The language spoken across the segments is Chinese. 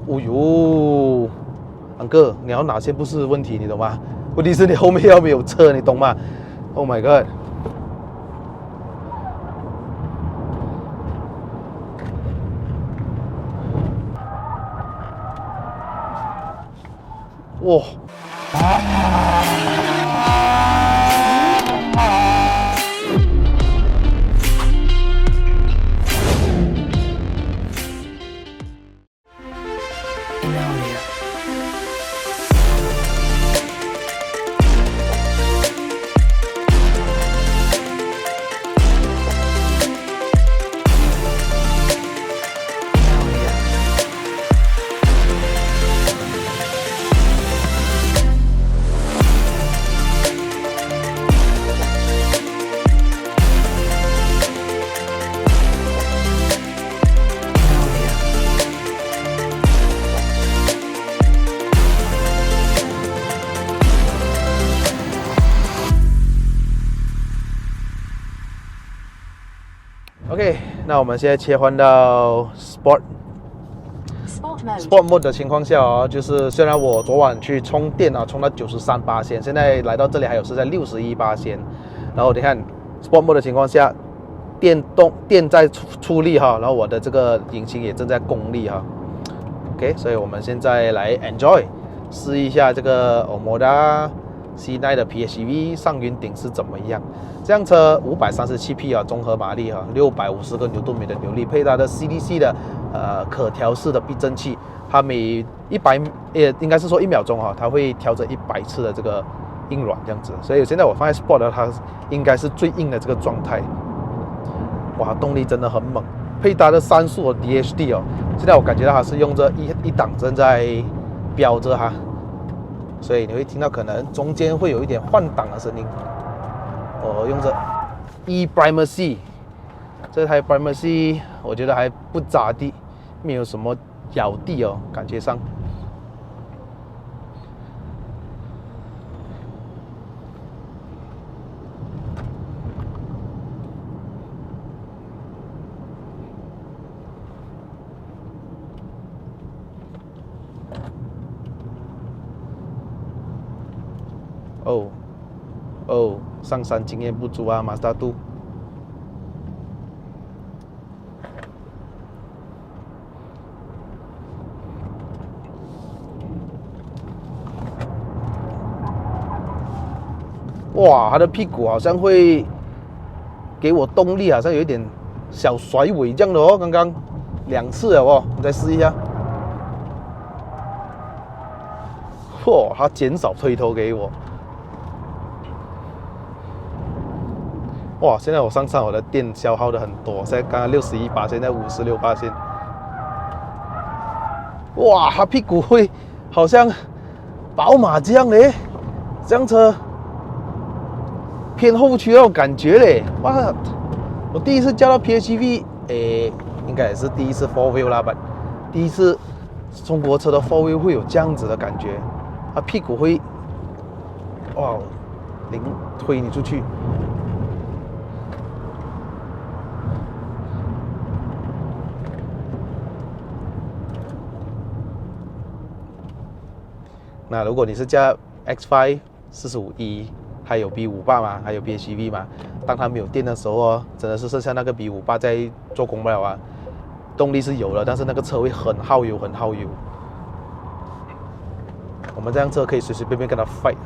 哦呦，安哥，你要哪些不是问题，你懂吗？问题是你后面要没有车，你懂吗 ？Oh my god！ 哇！OK， 那我们现在切换到 Sport Mode 的情况下哦，就是虽然我昨晚去充电啊，充到93%，现在来到这里还有是在61%，然后你看 Sport Mode 的情况下，电在出力哈，然后我的这个引擎也正在供力哈。OK， 所以我们现在来 Enjoy 试一下这个 Omoda C9 的 PHEV 上云顶是怎么样。这辆车537匹啊，综合马力啊，650个牛顿米的扭力，配它的 CDC 的可调式的避震器，它每应该是说1秒钟它会调整100次的这个硬软这样子。所以现在我放在 Sport 的它应该是最硬的这个状态。哇，动力真的很猛，配搭的3速的 DHD 哦，现在我感觉到它是用着一档正在飙着哈，所以你会听到可能中间会有一点换挡的声音。我用着 ePrimacy， 这台 Primacy 我觉得还不咋地，没有什么咬地哦，感觉上。哦，上山经验不足啊，马自达2。哇，它的屁股好像会给我动力，好像有一点小甩尾这样的哦，刚刚2次了哦，你再试一下。嚯，它减少推头给我。哇，现在我上山我的电消耗的很多，现在刚刚61%，现在56%。哇，它屁股会好像宝马这样嘞，这辆车偏后驱那种感觉嘞。哇，我第一次驾到 PHEV， 应该也是第一次 4 wheel 啦，第一次中国车的4 wheel 会有这样子的感觉，它屁股会哇零推你出去。那如果你是驾 X5 45E， 还有 B58 嘛，还有 PHEV 嘛，当它没有电的时候哦，真的是剩下那个 B58 在做工不了啊。动力是有了，但是那个车会很耗油，很耗油。我们这辆车可以随随便便跟它 fight。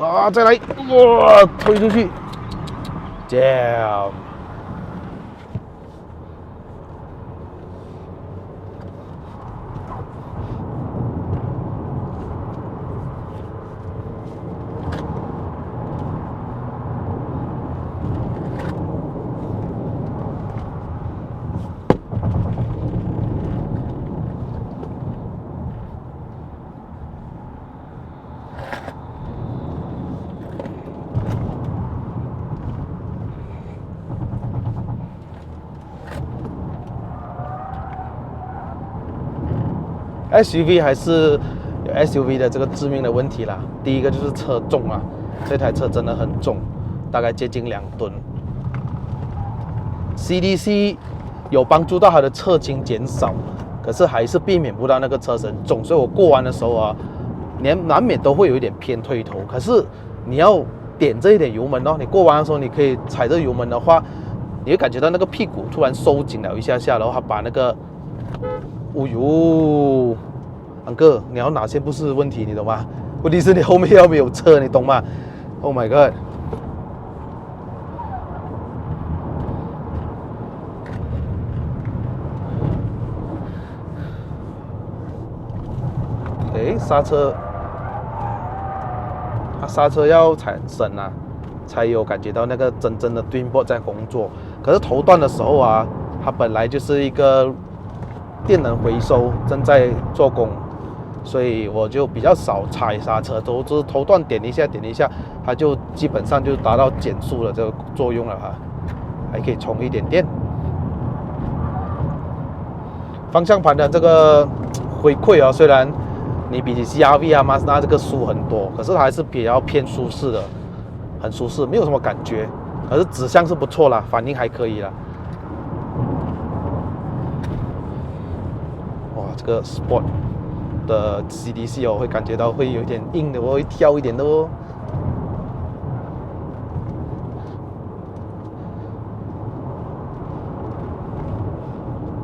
啊！再来，哇，推出去 ，damn！ SUV 还是有 SUV 的这个致命的问题啦。第一个就是车重啊，这台车真的很重，大概接近2吨。CDC 有帮助到它的侧倾减少，可是还是避免不到那个车身重，所以我过弯的时候啊，难免都会有一点偏推头。可是你要点这一点油门哦，你过弯的时候你可以踩着油门的话，你会感觉到那个屁股突然收紧了一下下，然后它把那个，哦呦，安哥，你要哪些不是问题，你懂吗？问题是你后面要没有车，你懂吗 ？Oh my god！ 刹车，它刹车要踩很深啊，才有感觉到那个真正的 twin board 在工作。可是头段的时候啊，它本来就是一个电能回收正在做工，所以我就比较少踩刹车，就是头段点一下，它就基本上就达到减速的这个作用了哈。还可以充一点电。方向盘的这个回馈啊，虽然你比起 CR-V 啊、Mazda 这个舒很多，可是它还是比较偏舒适的，很舒适，没有什么感觉。可是指向是不错啦，反应还可以啦。哇，这个 Sport 的 CDC 哦，会感觉到会有点硬的哦，会跳一点的哦。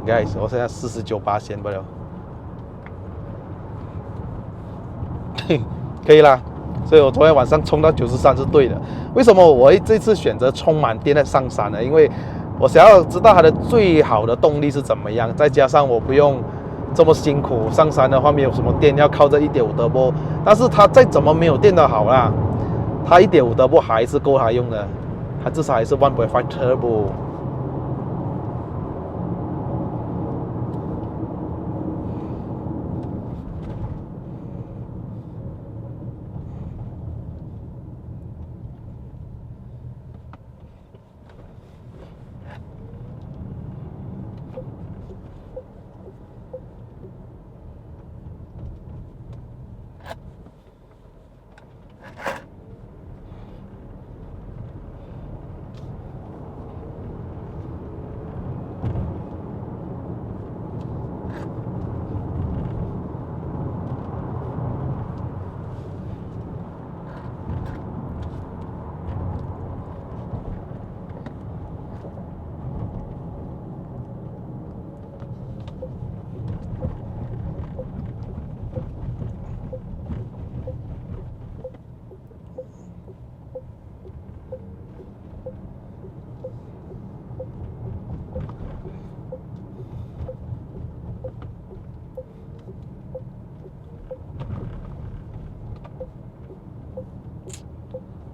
Guys， 我现在49%不了。可以啦，所以我昨天晚上充到93是对的。为什么我会这次选择充满电再上山呢？因为我想要知道它的最好的动力是怎么样，再加上我不用这么辛苦上山的话，没有什么电，要靠着1.5 turbo。但是它再怎么没有电的好啦，它1.5 turbo 还是够它用的，它至少还是1.5 turbo。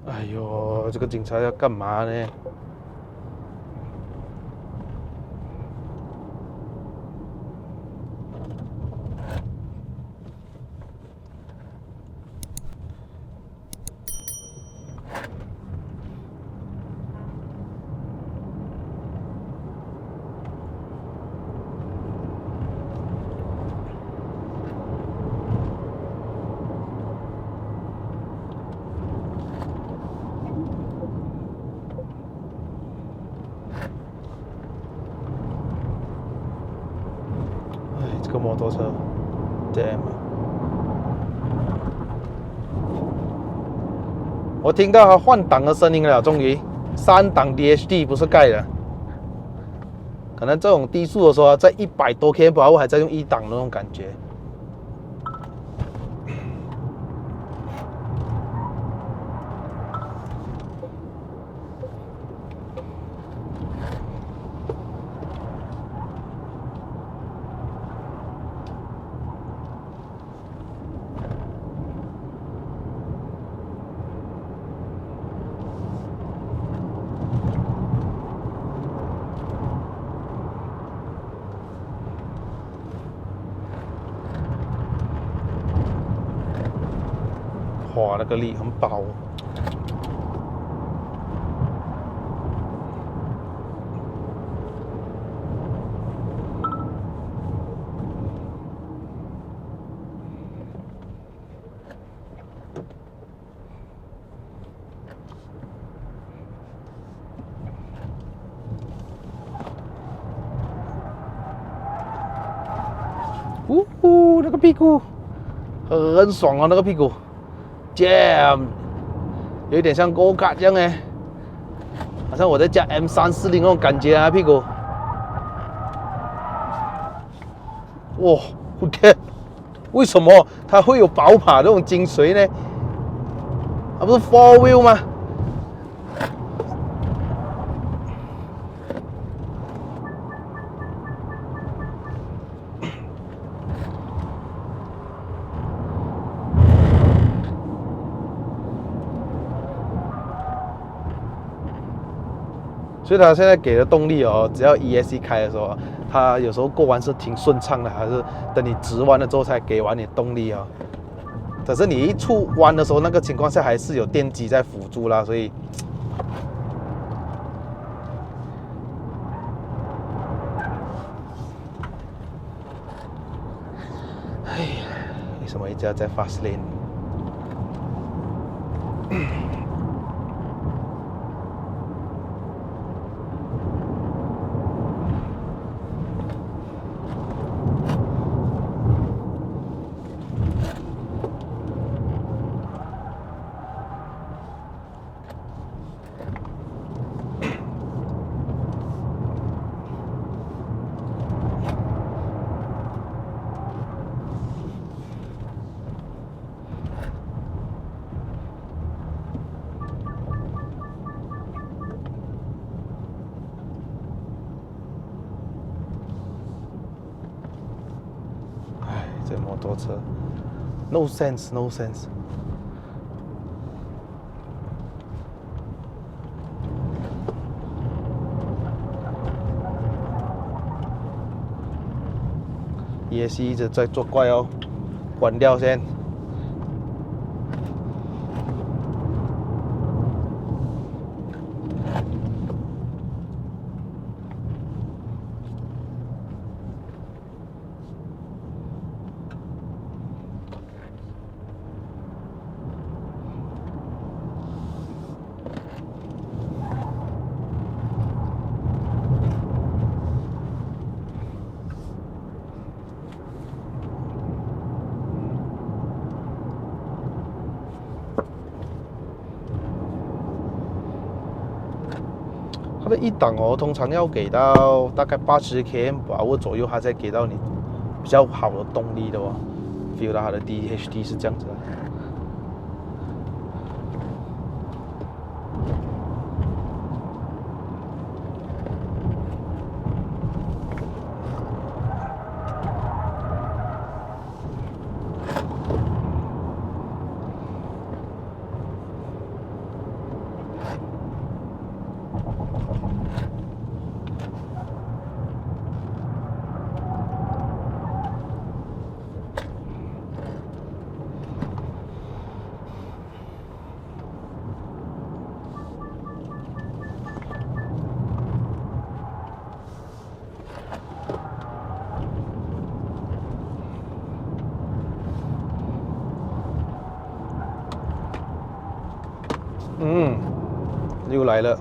哎呦，这个警察要干嘛呢？这个摩托车 ，damn！ 我听到它换挡的声音了，终于3档 DHD 不是盖的，可能这种低速的时候，在100多 km/h 还在用1档那种感觉。哇，那个力很饱。那个屁股很爽哦，那个屁股 ，jam， 有一点像 Go Kart 这样哎，好像我在驾 M340那种感觉啊，屁股。哇，我天，为什么它会有宝马这种精髓呢？它不是 4 wheel 吗？所以它现在给的动力哦，只要 ESC 开的时候，它有时候过弯是挺顺畅的，还是等你直弯了之后才给完你动力啊。可是你一出弯的时候，那个情况下还是有电机在辅助啦，所以，哎呀，为什么一直要在 fast lane？这摩托车 ，no sense，no sense。ESC 一直在作怪哦，关掉先。它的一档哦，通常要给到大概80 km 把握左右，它才给到你比较好的动力的哦。feel 到它的 DHT 是这样子的。又来了，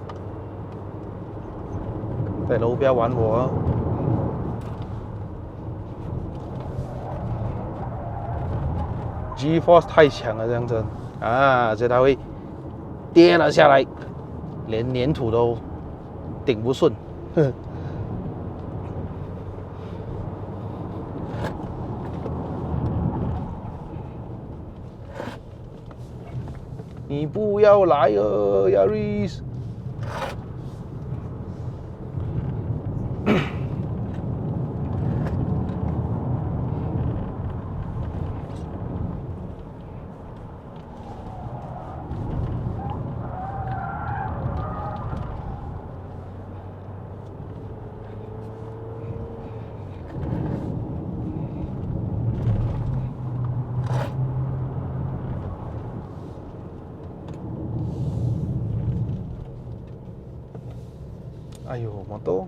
在楼不要玩我哦。G-force 太强了，这样子啊，所以它会跌了下来，连粘土都顶不顺。你不要来哦，Yaris。哎呦，摩托！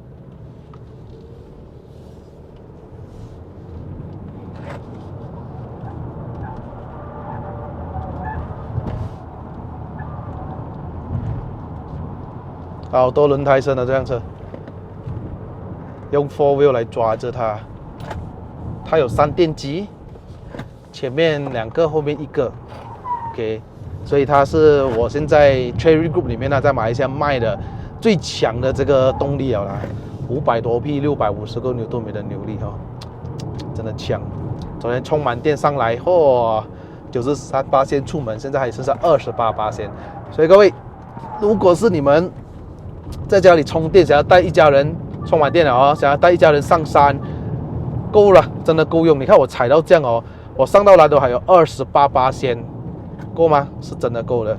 好多轮胎声的这辆车，用 4 wheel 来抓着它。它有3电机，前面2个，后面1个 ，OK， 所以它是我现在 Cherry Group 里面呢，在马来西亚卖的最强的这个动力了啦，500多匹，650个牛顿米的扭力哈，真的强。昨天充满电上来，93%出门，现在还剩下28%，所以各位，如果是你们在家里充电，想要带一家人充满电了哦，想要带一家人上山，够了，真的够用。你看我踩到这样哦，我上到来都还有28%，够吗？是真的够了。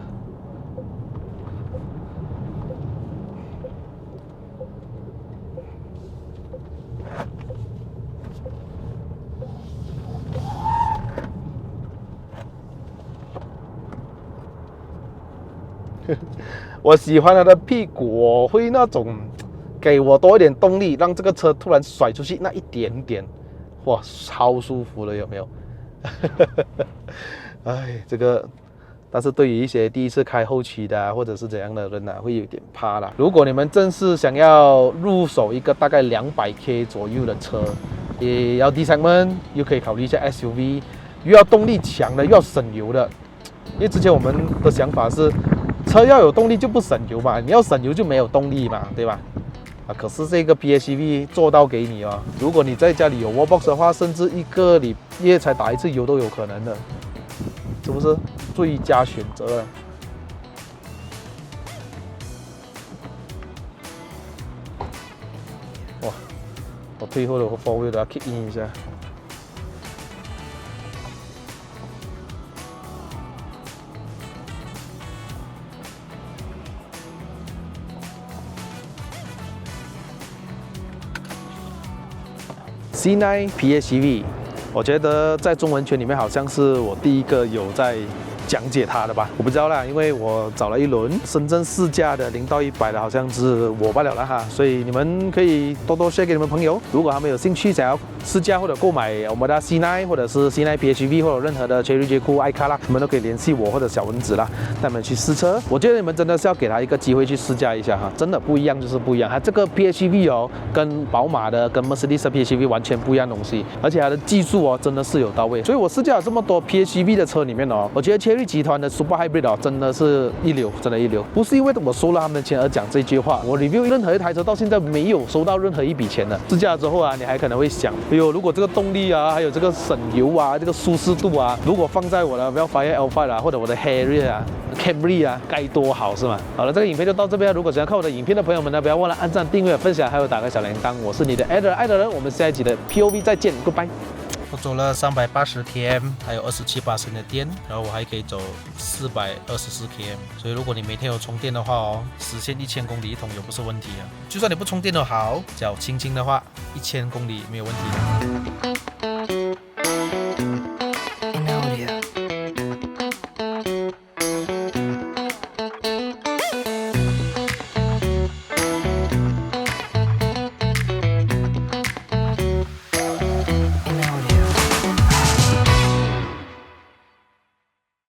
我喜欢它的屁股，会那种给我多一点动力，让这个车突然甩出去那一点点，哇，超舒服了，有没有？哎，这个，但是对于一些第一次开后驱的或者是怎样的人会有点怕啦。如果你们正是想要入手一个大概200K 左右的车，也要 D segment， 又可以考虑一下 SUV， 又要动力强的，又要省油的。因为之前我们的想法是，车要有动力就不省油嘛，你要省油就没有动力嘛，对吧？可是这个 PHEV 做到给你哦。如果你在家里有 Wallbox 的话，甚至1个月才打1次油都有可能的，是不是最佳选择？哇，我退后的 4 wheel 都要 kick in 一下。C9 PHEV， 我觉得在中文圈里面好像是我第一个有在讲解它的吧，我不知道啦，因为我找了一轮深圳试驾的0到100的，好像是我罢了啦哈，所以你们可以多多 share 给你们朋友，如果他们有兴趣想要试驾或者购买我们的 C9 或者是 C9 PHEV 或者任何的 Cherry J-Cool iCar 啦，你们都可以联系我或者小蚊子啦，带你们去试车。我觉得你们真的是要给他一个机会去试驾一下哈，真的不一样就是不一样。它这个 PHEV 哦，跟宝马的跟 Mercedes 的 PHEV 完全不一样的东西，而且它的技术哦真的是有到位。所以我试驾了这么多 PHEV 的车里面哦，我觉得 Cherry集团的 Super Hybrid 哦真的是一流，真的一流。不是因为我收了他们的钱而讲这句话，我 review 任何一台车到现在没有收到任何一笔钱的。试驾了之后啊，你还可能会想，哎呦，如果这个动力啊，还有这个省油啊，这个舒适度啊，如果放在我的 Vellfire L5 啊，或者我的 Harrier 啊、Camry 啊，该多好是吗？好了，这个影片就到这边。如果想要看我的影片的朋友们呢，不要忘了按赞、订阅、分享，还有打开小铃铛。我是你的爱的人，我们下一集的 POV 再见 ，Goodbye。我走了380 km， 还有27%的电，然后我还可以走424 km。所以如果你每天有充电的话哦，实现1000公里一桶油不是问题啊。就算你不充电都好，只要轻轻的话，1000公里没有问题的。